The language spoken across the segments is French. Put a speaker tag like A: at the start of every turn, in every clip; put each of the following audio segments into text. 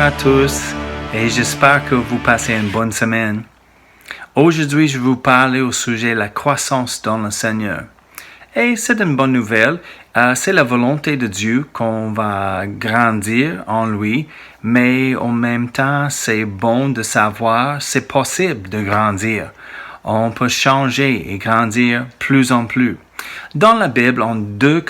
A: à tous et j'espère que vous passez une bonne semaine. Aujourd'hui, je vais vous parler au sujet de la croissance dans le Seigneur. Et c'est une bonne nouvelle, c'est la volonté de Dieu qu'on va grandir en lui, mais en même temps, c'est bon de savoir c'est possible de grandir. On peut changer et grandir plus en plus. Dans la Bible, en 2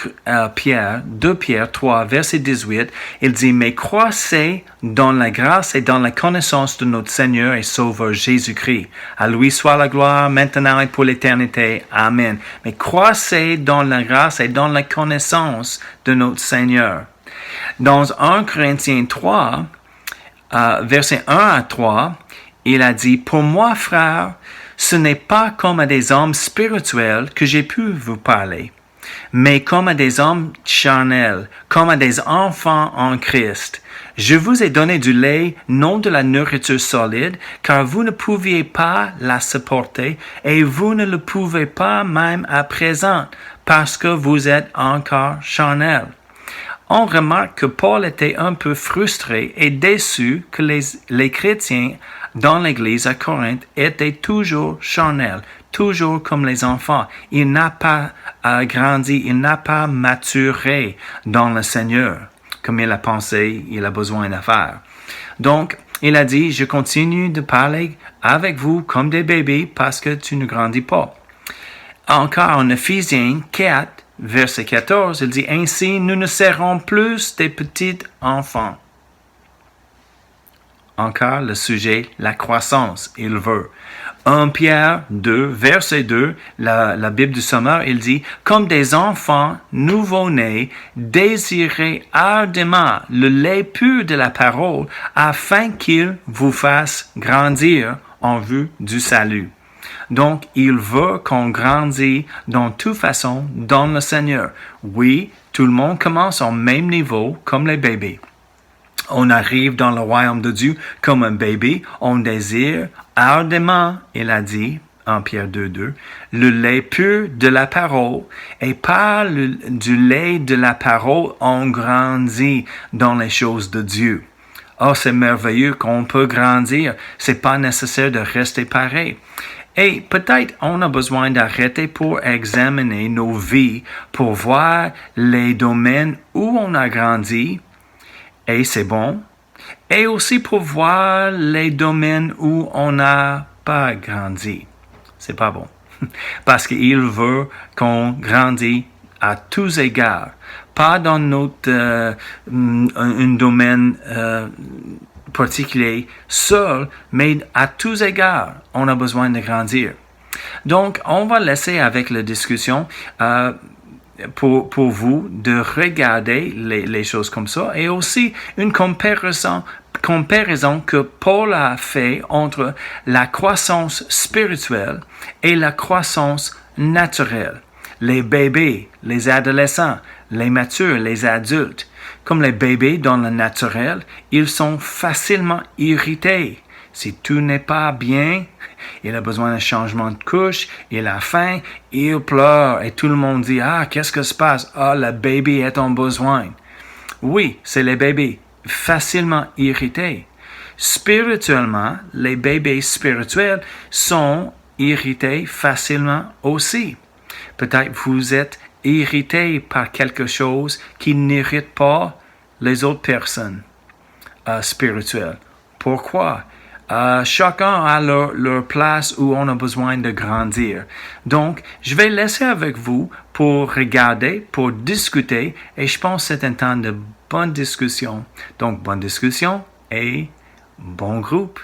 A: Pierre 3, verset 18, il dit « Mais croissez dans la grâce et dans la connaissance de notre Seigneur et Sauveur Jésus-Christ. À lui soit la gloire, maintenant et pour l'éternité. Amen. » Mais croissez dans la grâce et dans la connaissance de notre Seigneur. Dans 1 Corinthiens 3, verset 1 à 3, il a dit « Pour moi, frères, ce n'est pas comme à des hommes spirituels que j'ai pu vous parler, mais comme à des hommes charnels, comme à des enfants en Christ. Je vous ai donné du lait, non de la nourriture solide, car vous ne pouviez pas la supporter, et vous ne le pouvez pas même à présent, parce que vous êtes encore charnels. » On remarque que Paul était un peu frustré et déçu que les chrétiens dans l'Église à Corinthe étaient toujours charnels, toujours comme les enfants. Il n'a pas grandi, il n'a pas maturé dans le Seigneur, comme il a pensé, il a besoin de faire. Donc, il a dit, je continue de parler avec vous comme des bébés parce que tu ne grandis pas. Encore en Ephésiens 4, verset 14, il dit, ainsi, nous ne serons plus des petits enfants. Encore le sujet, la croissance, il veut. 1 Pierre 2, verset 2, la Bible du Sommeur, il dit, comme des enfants nouveau-nés, désirez ardemment le lait pur de la parole, afin qu'il vous fasse grandir en vue du salut. Donc, il veut qu'on grandisse dans toute façon dans le Seigneur. Oui, tout le monde commence au même niveau comme les bébés. On arrive dans le royaume de Dieu comme un bébé. On désire ardemment, il a dit, en Pierre 2, le lait pur de la parole. Et par du lait de la parole, on grandit dans les choses de Dieu. Oh, c'est merveilleux qu'on peut grandir. C'est pas nécessaire de rester pareil. Et peut-être on a besoin d'arrêter pour examiner nos vies, pour voir les domaines où on a grandi, et c'est bon, et aussi pour voir les domaines où on n'a pas grandi. C'est pas bon. Parce qu'il veut qu'on grandisse à tous égards, pas dans notre un domaine particulier, seul, mais à tous égards, on a besoin de grandir. Donc, on va laisser avec la discussion pour vous de regarder les choses comme ça et aussi une comparaison que Paul a fait entre la croissance spirituelle et la croissance naturelle. Les bébés, les adolescents, les matures, les adultes. Comme les bébés dans le naturel, ils sont facilement irrités. Si tout n'est pas bien, il a besoin d'un changement de couche, il a faim, il pleure et tout le monde dit « Ah, qu'est-ce que se passe? Ah, le bébé est en besoin. » Oui, c'est les bébés, facilement irrités. Spirituellement, les bébés spirituels sont irrités facilement aussi. Peut-être vous êtes irrité par quelque chose qui n'irrite pas les autres personnes spirituelles. Pourquoi? Chacun a leur place où on a besoin de grandir. Donc, je vais laisser avec vous pour regarder, pour discuter, et je pense que c'est un temps de bonne discussion. Donc, bonne discussion et bon groupe.